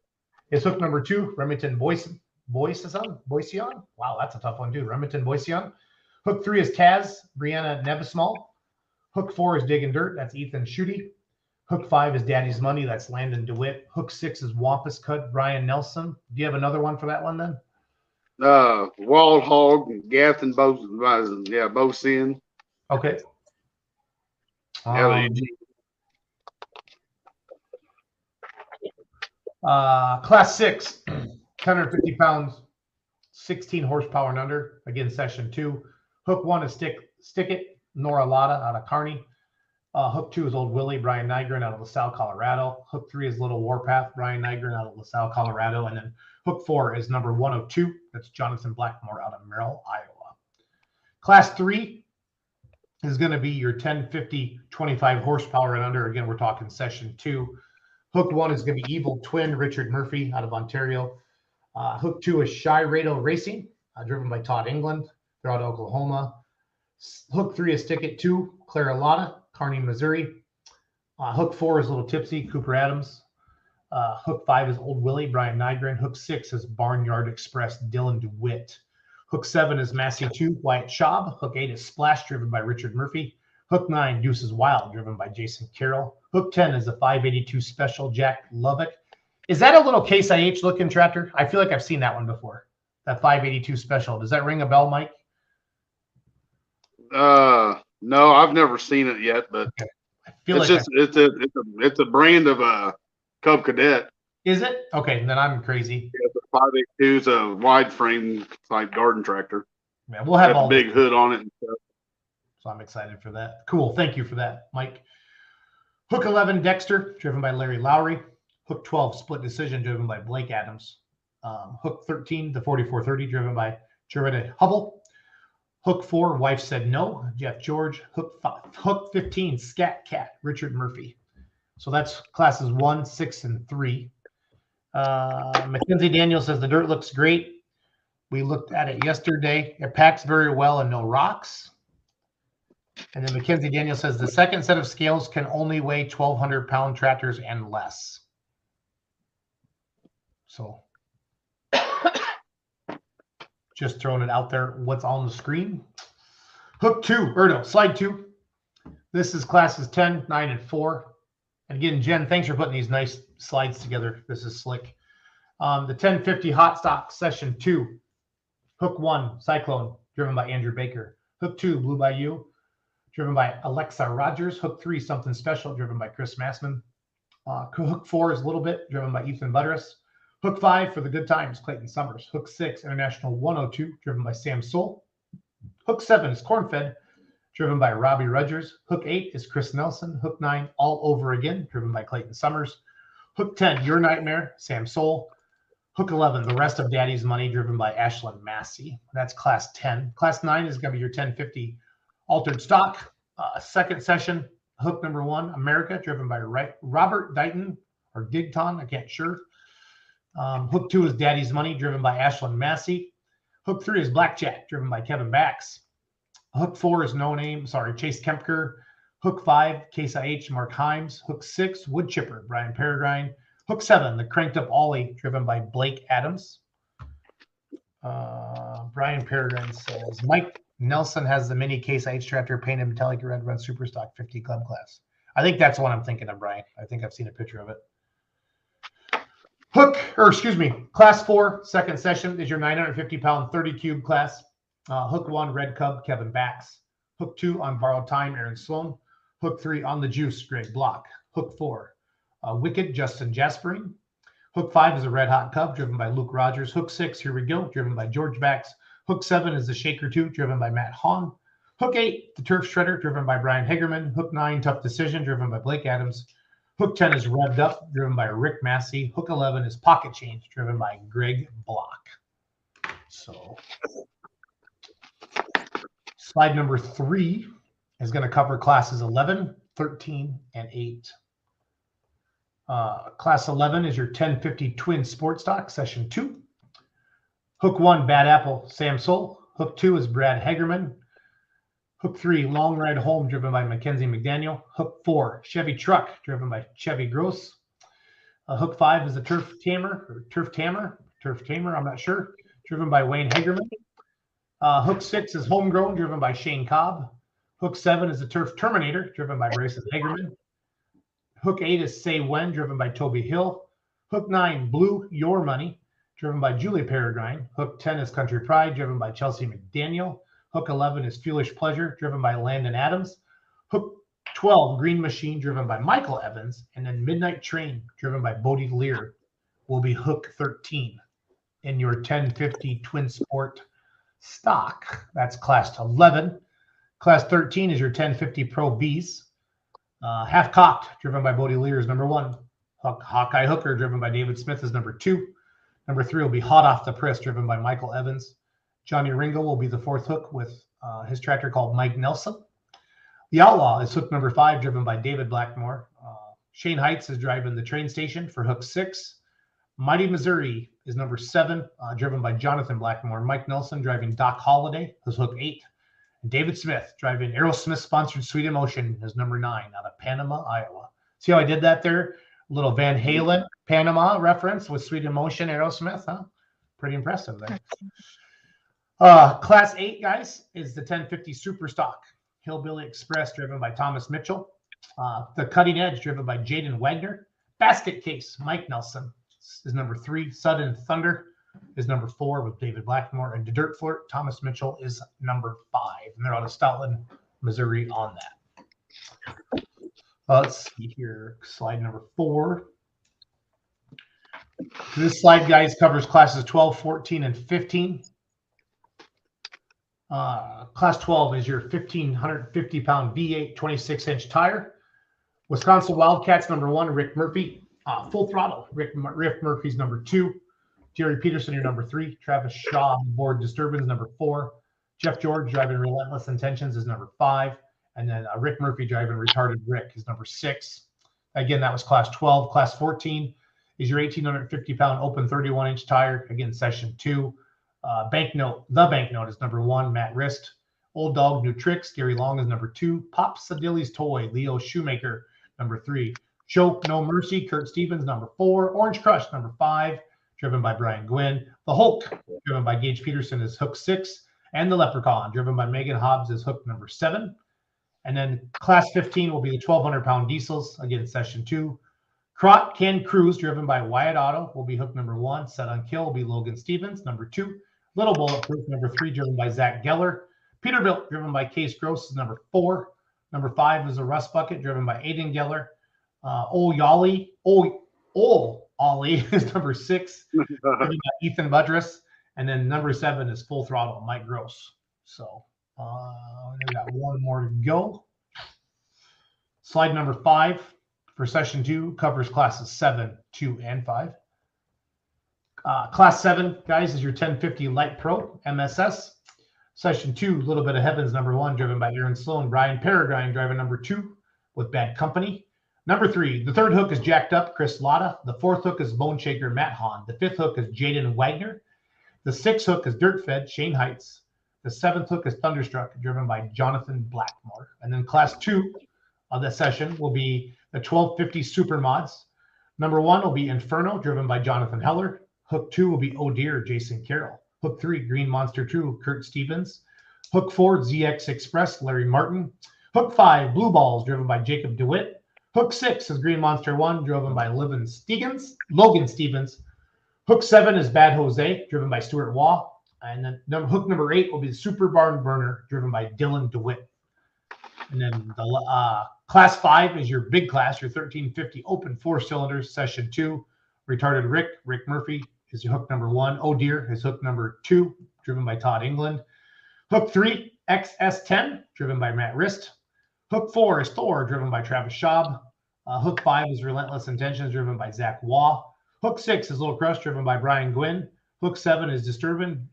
Is hook number 2, Remington Boyson. Wow, that's a tough one, too. Remington Boyson. Hook 3 is Taz, Brianna Nebismal. Hook 4 is Digging Dirt. That's Ethan Schutte. Hook 5 is Daddy's Money. That's Landon DeWitt. Hook 6 is Wampus Cut, Brian Nelson. Do you have another one for that one then? Wild Hog, Gath and Bosin. Okay. Class 6, 150 pounds, 16 horsepower and under. Again, session 2. Hook 1 is Stick It, Nora Lotta out of Kearney. Hook 2 is Old Willie, Brian Nygren out of LaSalle, Colorado. Hook 3 is Little Warpath, Brian Nygren out of LaSalle, Colorado. And then hook 4 is number 102. That's Jonathan Blackmore out of Merrill, Iowa. Class 3 is going to be your 1050, 25 horsepower and under. Again, we're talking session 2. Hook 1 is going to be Evil Twin, Richard Murphy out of Ontario. Hook 2 is Shy Rado Racing, driven by Todd England. They're out of Oklahoma. Hook 3 is Stick It 2, Clara Lotta, Kearney, Missouri. Hook 4 is Little Tipsy, Cooper Adams. Hook 5 is Old Willie, Brian Nygren. Hook 6 is Barnyard Express, Dylan DeWitt. Hook 7 is Massey 2, Wyatt Schaub. Hook 8 is Splash, driven by Richard Murphy. Hook 9, Deuces Wild, driven by Jason Carroll. Hook 10 is the 582 Special, Jack Lovick. Is that a little Case IH looking tractor? I feel like I've seen that one before. That 582 Special. Does that ring a bell, Mike? No, I've never seen it yet, but okay. I feel it's a brand of Cub Cadet. Is it? Okay, then I'm crazy. Yeah, the 582 is a wide frame like garden tractor. Yeah, we'll have all big hood on it and stuff. So I'm excited for that. Cool. Thank you for that, Mike. Hook 11, Dexter, driven by Larry Lowry. Hook 12, Split Decision, driven by Blake Adams. Hook 13, the 4430, driven by Jaretta Hubble. Hook 4, wife said no, Jeff George. Hook 15, Scat Cat, Richard Murphy. So that's classes 1, 6, and 3. Mackenzie Daniel says the dirt looks great. We looked at it yesterday. It packs very well and no rocks. And then Mackenzie Daniel says the second set of scales can only weigh 1,200-pound tractors and less. So just throwing it out there, what's on the screen. Hook 2, or no, slide 2. This is classes 10, 9, and 4. And again, Jen, thanks for putting these nice slides together. This is slick. The 1050 Hot Stock Session 2. Hook 1, Cyclone, driven by Andrew Baker. Hook 2, Blue Bayou, driven by Alexa Rogers. Hook 3, Something Special, driven by Chris Massman. Hook 4 is a little bit, driven by Ethan Buttress. Hook 5, For the Good Times, Clayton Summers. Hook 6, International 102, driven by Sam Soul. Hook 7 is Cornfed, driven by Robbie Rogers. Hook 8 is Chris Nelson. Hook 9, All Over Again, driven by Clayton Summers. Hook 10, Your Nightmare, Sam Soul. Hook 11, The Rest of Daddy's Money, driven by Ashlyn Massey. That's class 10. Class 9 is going to be your 1050 Altered Stock. Second session, hook number 1, America, driven by Robert Dighton or Digton, I can't sure. Hook 2 is Daddy's Money, driven by Ashlyn Massey. Hook 3 is Blackjack, driven by Kevin Bax. Hook 4 is Chase Kempker. Hook 5, Case IH, Mark Himes. Hook 6, Wood Chipper, Brian Peregrine. Hook 7, the Cranked Up Ollie, driven by Blake Adams. Brian Peregrine says, Mike Nelson has the mini Case IH tractor painted metallic red run super stock 50 club class. I think that's what I'm thinking of, Brian. I think I've seen a picture of it. Class 4, second session is your 950-pound 30 cube class. Hook 1, Red Cub, Kevin Bax. Hook 2, On Borrowed Time, Aaron Sloan. Hook 3, On the Juice, Greg Block. Hook 4, Wicked, Justin Jaspering. Hook 5 is a Red Hot Cub, driven by Luke Rogers. Hook 6, Here We Go, driven by George Bax. Hook 7 is the Shaker 2, driven by Matt Hahn. Hook 8, the Turf Shredder, driven by Brian Hagerman. Hook 9, Tough Decision, driven by Blake Adams. Hook 10 is Revved Up, driven by Rick Massey. Hook 11 is Pocket Change, driven by Greg Block. So slide number 3 is going to cover classes 11, 13, and 8. Class 11 is your 1050 Twin Sport Stock, Session 2. Hook 1, Bad Apple, Sam Soul. Hook 2 is Brad Hagerman. Hook 3, Long Ride Home, driven by Mackenzie McDaniel. Hook 4, Chevy Truck, driven by Chevy Gross. Hook 5 is the Turf Tamer, I'm not sure, driven by Wayne Hagerman. Hook 6 is Homegrown, driven by Shane Cobb. Hook 7 is the Turf Terminator, driven by Bryson Hagerman. Hook 8 is Say When, driven by Toby Hill. Hook 9, Blue Your Money, driven by Julie Peregrine. Hook 10 is Country Pride, driven by Chelsea McDaniel. Hook 11 is Foolish Pleasure, driven by Landon Adams. Hook 12, Green Machine, driven by Michael Evans. And then Midnight Train, driven by Bodie Lear, will be hook 13 in your 1050 Twin Sport Stock. That's class 11. Class 13 is your 1050 Pro Bs. Half Cocked, driven by Bodie Lear, is number 1. Hawkeye Hooker, driven by David Smith, is number 2. Number 3 will be Hot Off the Press, driven by Michael Evans. Johnny Ringo will be the 4th hook with his tractor called Mike Nelson. The Outlaw is hook number 5, driven by David Blackmore. Shane Heights is driving the Train Station for hook 6. Mighty Missouri is number 7, driven by Jonathan Blackmore. Mike Nelson driving Doc Holliday is hook 8. And David Smith driving Aerosmith-sponsored Sweet Emotion is number 9 out of Panama, Iowa. See how I did that there? A little Van Halen Panama reference with Sweet Emotion, Aerosmith, huh? Pretty impressive there. Class 8, guys, is the 1050 Super Stock. Hillbilly Express, driven by Thomas Mitchell. The Cutting Edge, driven by Jaden Wagner. Basket Case, Mike Nelson is number 3. Sudden Thunder is number 4 with David Blackmore. And the Dirt Flirt, Thomas Mitchell, is number 5. And they're out of Stoutland, Missouri on that. Let's see here. Slide number 4. This slide, guys, covers classes 12, 14, and 15. Class 12 is your 1,550-pound V8 26-inch tire. Wisconsin Wildcats, number 1, Rick Murphy. Full Throttle, Rick Murphy's number 2. Jerry Peterson, your number 3. Travis Shaw, Board Disturbance, number 4. Jeff George driving Relentless Intentions is number 5. And then Rick Murphy driving Retarded Rick is number 6. Again, that was class 12. Class 14 is your 1,850-pound open 31-inch tire. Again, session 2. The Banknote is number 1, Matt Rist. Old Dog New Tricks, Gary Long is number 2. Pop Sadilli's Toy, Leo Shoemaker, number 3. Choke No Mercy, Kurt Stevens, number 4. Orange Crush, number 5, driven by Brian Gwynn. The Hulk, driven by Gage Peterson, is hook 6. And the Leprechaun, driven by Megan Hobbs, is hook number 7. And then class 15 will be the 1,200-pound diesels, again, session 2. Crot Can Cruise, driven by Wyatt Auto, will be hook number 1. Set on Kill will be Logan Stevens, number 2. Little Bulletproof, number 3, driven by Zach Geller. Peterbilt, driven by Case Gross, is number 4. Number 5 is a Rust Bucket, driven by Aiden Geller. Ollie is number 6, driven by Ethan Budress. And then number 7 is Full Throttle, Mike Gross. So we got one more to go. Slide number 5 for session 2 covers classes 7, 2, and 5. Class 7, guys, is your 1050 Light Pro MSS. Session 2, Little Bit of Heavens, number 1, driven by Aaron Sloan. Brian Peregrine driving number 2 with Bad Company. Number 3, the third hook is Jacked Up, Chris Latta. The fourth hook is Bone Shaker, Matt Hahn. The fifth hook is Jaden Wagner. The sixth hook is Dirt Fed, Shane Heights. The seventh hook is Thunderstruck, driven by Jonathan Blackmore. And then class 2 of the session will be the 1250 Super Mods. Number 1 will be Inferno, driven by Jonathan Heller. Hook 2 will be Oh Dear, Jason Carroll. Hook 3, Green Monster 2, Kurt Stevens. Hook 4, ZX Express, Larry Martin. Hook 5, Blue Balls, driven by Jacob DeWitt. Hook 6 is Green Monster 1, driven by Logan Stevens. Hook 7 is Bad Jose, driven by Stuart Waugh. And then hook number 8 will be the Super Barn Burner, driven by Dylan DeWitt. And then the class 5 is your big class, your 1350 open 4 cylinders, session 2. Retarded Rick Murphy is your hook number 1. Oh Dear is hook number 2, driven by Todd England. Hook 3, XS10, driven by Matt Rist. Hook 4 is Thor, driven by Travis Schaub. Hook 5 is Relentless Intentions, driven by Zach Waugh. Hook 6 is Little Crush, driven by Brian Gwynn. Hook 7 is Disturbin',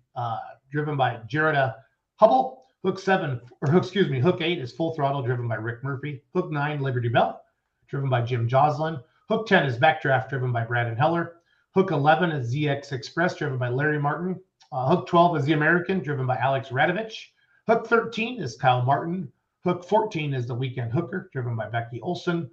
driven by Jared Hubble. Hook 8 is Full Throttle, driven by Rick Murphy. Hook 9, Liberty Bell, driven by Jim Joslin. Hook 10 is Backdraft, driven by Brandon Heller. Hook 11 is ZX Express, driven by Larry Martin. Hook 12 is The American, driven by Alex Radovich. Hook 13 is Kyle Martin. Hook 14 is The Weekend Hooker, driven by Becky Olson.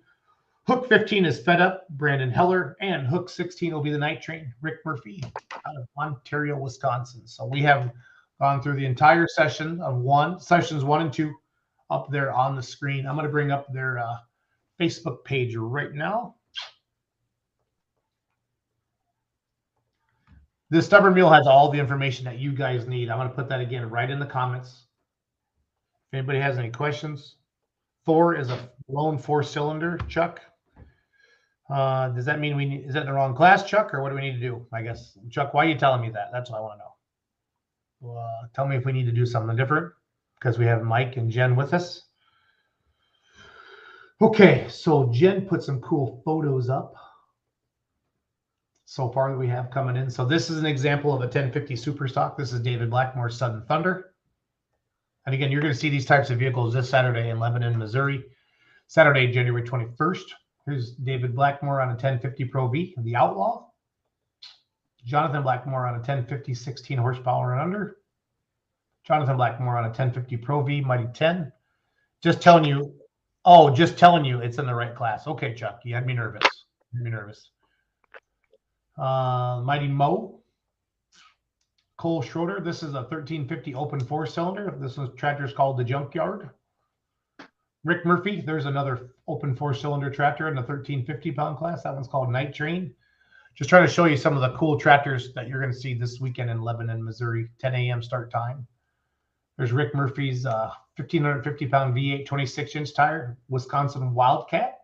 Hook 15 is Fed Up, Brandon Heller. And hook 16 will be The Night Train, Rick Murphy, out of Ontario, Wisconsin. So we have gone through the entire sessions 1 and 2 up there on the screen. I'm going to bring up their Facebook page right now. The Stubborn Mule has all the information that you guys need. I'm going to put that again right in the comments. If anybody has any questions. Thor is a lone 4-cylinder, Chuck. Does that mean is that the wrong class, Chuck, or what do we need to do? I guess, Chuck, why are you telling me that? That's what I want to know. Tell me if we need to do something different because we have Mike and Jen with us. Okay, so Jen put some cool photos up so far that we have coming in. So this is an example of a 1050 Super Stock. This is David Blackmore's Sudden Thunder. And again, you're going to see these types of vehicles this Saturday in Lebanon, Missouri. Saturday, January 21st. Here's David Blackmore on a 1050 Pro V, the Outlaw. Jonathan Blackmore on a 1050 16 horsepower and under. Jonathan Blackmore on a 1050 Pro V, Mighty 10. Just telling you it's in the right class. Okay, Chuck, you had me nervous. Mighty Mo. Cole Schroeder. This is a 1350 open 4-cylinder. This tractor is called the Junkyard. Rick Murphy. There's another open 4-cylinder tractor in the 1350 pound class. That one's called Night Train. Just trying to show you some of the cool tractors that you're going to see this weekend in Lebanon, Missouri. 10 a.m. start time. There's Rick Murphy's 1,550 pound V8 26-inch tire, Wisconsin Wildcat.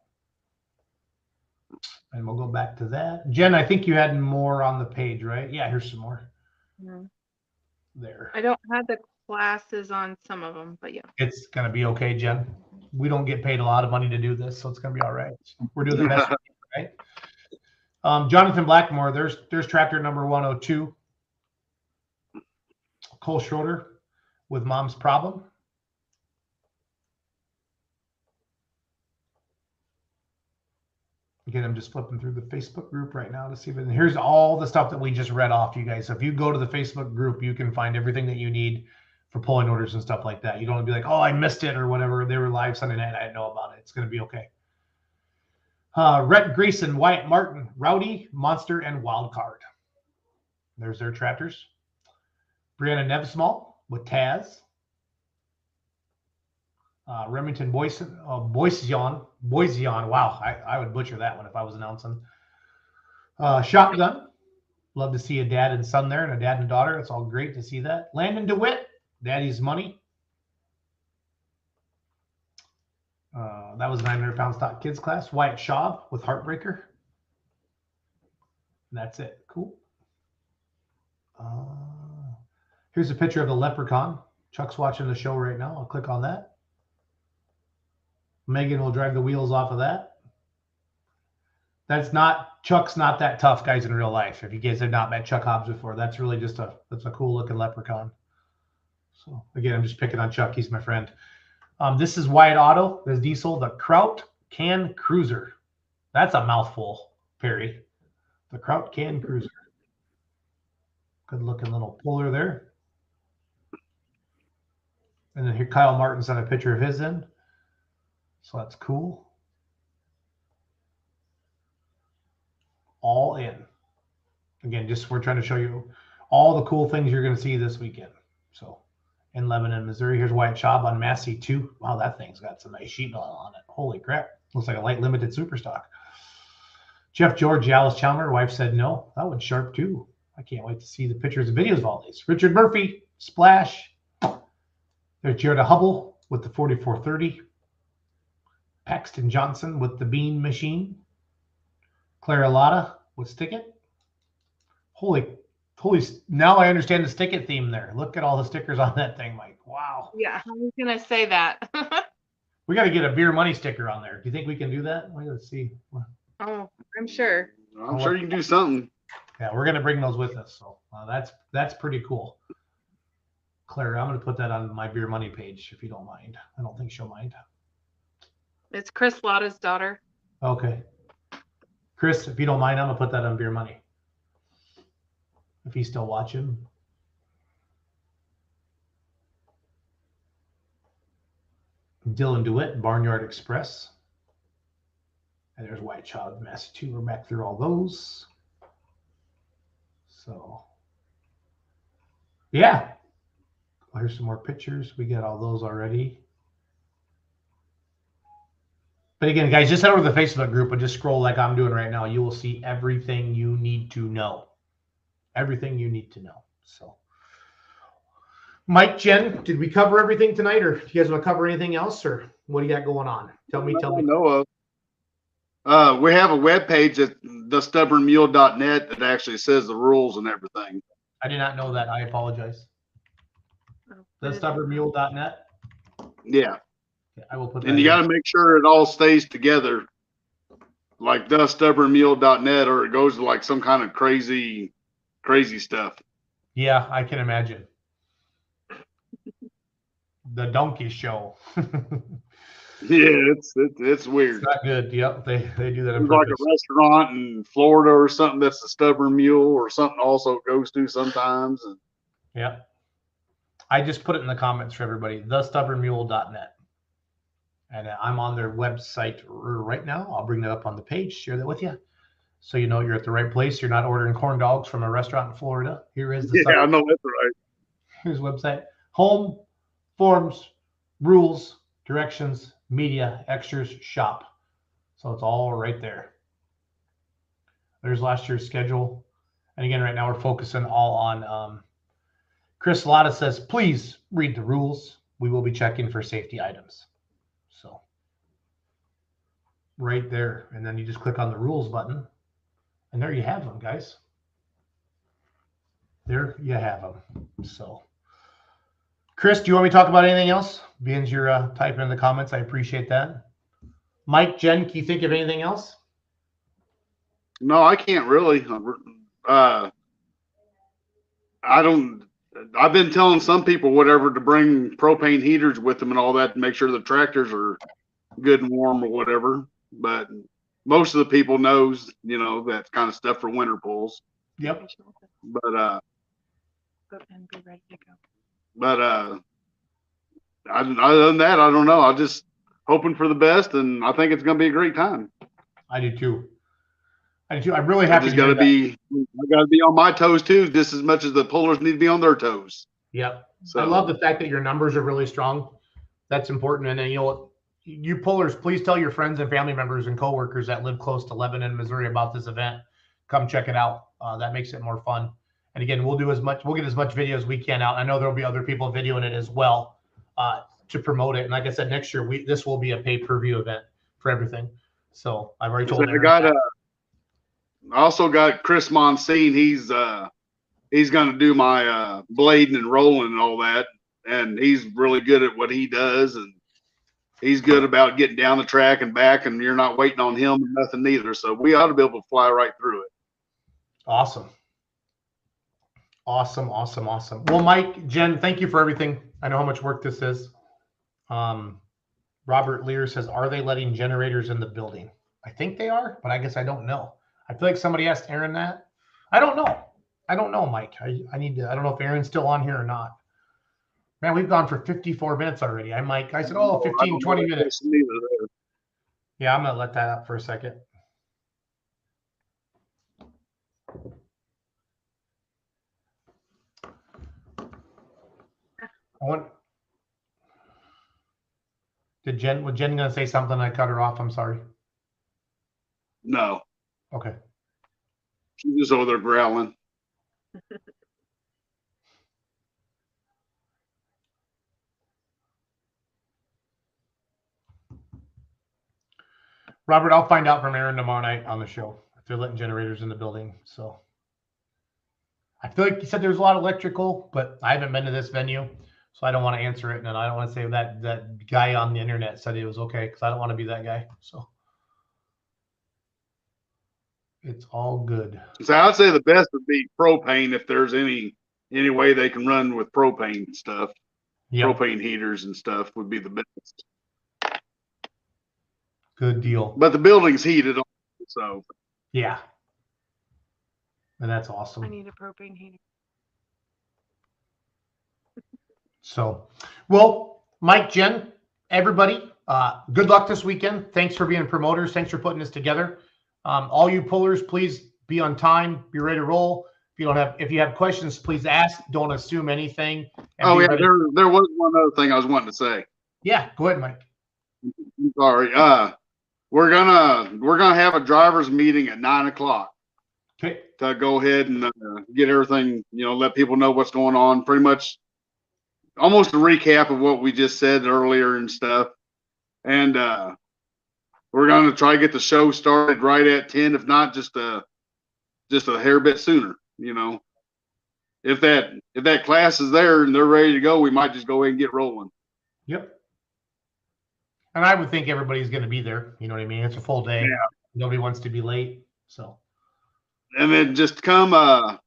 And we'll go back to that. Jen, I think you had more on the page, right? Yeah, here's some more. Yeah. There. I don't have the classes on some of them, but yeah. It's going to be okay, Jen. We don't get paid a lot of money to do this, so it's going to be all right. We're doing the best, right? Jonathan Blackmore, there's tractor number 102. Cole Schroeder. with Mom's Problem. Again, I'm just flipping through the Facebook group right now to see if it, and here's all the stuff that we just read off to you guys. So if you go to the Facebook group, you can find everything that you need for pulling orders and stuff like that. You don't want to be like, oh, I missed it or whatever. They were live Sunday night. I didn't know about it. It's going to be okay. Rhett Grayson, Wyatt Martin, Rowdy, Monster, and Wildcard. There's their trackers. Brianna Nevsmall with Taz. Remington Boyson, Boysion. Wow, I would butcher that one if I was announcing. Shotgun. Love to see a dad and son there and a dad and daughter. It's all great to see that. Landon DeWitt, Daddy's Money. That was 900 pound stock kids class. Wyatt Schaub with Heartbreaker. And that's it. Cool. Here's a picture of the leprechaun. Chuck's watching the show right now. I'll click on that. Megan will drive the wheels off of that. Chuck's not that tough, guys, in real life. If you guys have not met Chuck Hobbs before, that's really just that's a cool looking leprechaun. So again, I'm just picking on Chuck. He's my friend. This is Wyatt Auto. There's Diesel, the Kraut Can Cruiser. That's a mouthful, Perry. The Kraut Can Cruiser. Good looking little puller there. And then here Kyle Martin sent a picture of his in. So that's cool. All in. Again, just we're trying to show you all the cool things you're going to see this weekend. So in Lebanon, Missouri, here's Wyatt Schaub on Massey 2. Wow, that thing's got some nice sheet metal on it. Holy crap. Looks like a light limited super stock. Jeff George, Alice Chalmers, wife said no. That one's sharp too. I can't wait to see the pictures and videos of all these. Richard Murphy, Splash. There's Jared Hubble with the 4430. Paxton Johnson with the Bean Machine. Clara Lotta with Stick It. Holy, now I understand the Stick It theme there. Look at all the stickers on that thing, Mike. Wow. Yeah, I was going to say that. We got to get a beer money sticker on there. Do you think we can do that? Let's see. Oh, I'm sure. I'm sure you can do something. Yeah, we're going to bring those with us. So that's pretty cool. Claire, I'm going to put that on my beer money page if you don't mind. I don't think she'll mind. It's Chris Lotta's daughter. Okay. Chris, if you don't mind, I'm going to put that on beer money. If he's still watching. Dylan DeWitt, Barnyard Express. And there's White Child Mass 2. We're back through all those. So, yeah. Well, here's some more pictures. We got all those already. But again, guys, just head over to the Facebook group and just scroll like I'm doing right now. You will see everything you need to know. Everything you need to know. So, Mike, Jen, did we cover everything tonight, or do you guys want to cover anything else, or what do you got going on? Tell me. know of. We have a webpage at thestubbornmule.net that actually says the rules and everything. I did not know that. I apologize. Thestubbornmule.net. Yeah. I will put that. And you got to make sure it all stays together, like thestubbornmule.net, or it goes to like some kind of crazy stuff. Yeah, I can imagine. The donkey show. Yeah, it's weird. It's not good. Yep, they do that on There's like purpose. a restaurant in Florida or something that's the Stubborn Mule or something also goes to sometimes. And Yep. I just put it in the comments for everybody. Thestubbornmule.net. And I'm on their website right now. I'll bring that up on the page, share that with you. So you know you're at the right place. You're not ordering corn dogs from a restaurant in Florida. Here is the I know that's right. Here's the website. Home, forms, rules, directions, media, extras, shop. So it's all right there. There's last year's schedule. And again, right now we're focusing all on Chris Lotta says, please read the rules. We will be checking for safety items. So right there. And then you just click on the rules button. And there you have them, guys. There you have them. So, Chris, do you want me to talk about anything else? Being you're typing in the comments, I appreciate that. Mike, Jen, can you think of anything else? No, I can't really. I don't. I've been telling some people whatever to bring propane heaters with them and all that to make sure the tractors are good and warm or whatever. But most of the people knows, you know, that kind of stuff for winter pulls. Yep. But And be ready to go. other than that, I don't know. I'm just hoping for the best, and I think it's going to be a great time. I do too. I'm really I happy. just got to be. I got to be on my toes too, just as much as the pullers need to be on their toes. Yep. So I love the fact that your numbers are really strong. That's important. And then, you know, you pullers, please tell your friends and family members and coworkers that live close to Lebanon, Missouri about this event. Come check it out. That makes it more fun. And again, we'll get as much video as we can out. I know there'll be other people videoing it as well to promote it. And like I said, next year, this will be a pay-per-view event for everything. So I've already told I also got Chris Monsine. He's going to do my blading and rolling and all that. And he's really good at what he does. And he's good about getting down the track and back, and you're not waiting on him or nothing either. So we ought to be able to fly right through it. Awesome. Well, Mike, Jen, thank you for everything. I know how much work this is. Robert Lear says, are they letting generators in the building? I think they are, but I guess I don't know. I feel like somebody asked Aaron that. I don't know, Mike. I don't know if Aaron's still on here or not. Man, we've gone for 54 minutes already. I said, 15, 20 minutes. Yeah, I'm going to let that up for a second. Was Jen going to say something? I cut her off. I'm sorry. No. Okay. She's just over there growling. Robert, I'll find out from Aaron tomorrow night on the show if they're letting generators in the building. So I feel like you said there's a lot of electrical, but I haven't been to this venue, so I don't want to answer it. And I don't want to say that guy on the internet said it was okay, because I don't want to be that guy. So it's all good. So I'd say the best would be propane if there's any way they can run with propane stuff. Yep. Propane heaters and stuff would be the best. Good deal. But the building's heated, so. Yeah. And that's awesome. I need a propane heater. So, well, Mike, Jen, everybody, good luck this weekend. Thanks for being promoters. Thanks for putting this together. All you pullers, please be on time. Be ready to roll. If you have questions, please ask. Don't assume anything. Oh yeah, there was one other thing I was wanting to say. Yeah, go ahead, Mike. I'm sorry. We're gonna have a drivers meeting at 9:00. Okay. To go ahead and get everything, let people know what's going on. Pretty much, almost a recap of what we just said earlier and stuff. And we're gonna try to get the show started right at 10, if not just a hair bit sooner. If that class is there and they're ready to go, we might just go ahead and get rolling. Yep. And I would think everybody's going to be there. You know what I mean? It's a full day. Yeah. Nobody wants to be late. So. And then just come, I'm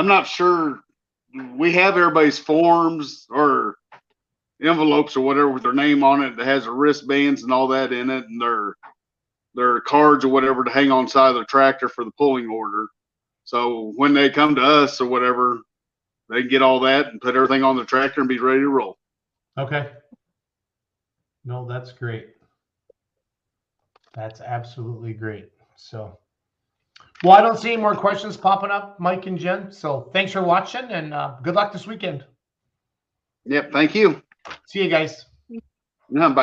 not sure. We have everybody's forms or envelopes or whatever with their name on it that has their wristbands and all that in it, and their cards or whatever to hang on the side of their tractor for the pulling order. So when they come to us or whatever, they can get all that and put everything on the tractor and be ready to roll. Okay. No, that's great. That's absolutely great. So, well, I don't see any more questions popping up, Mike and Jen. So thanks for watching, and good luck this weekend. Yep. Thank you. See you guys. Bye.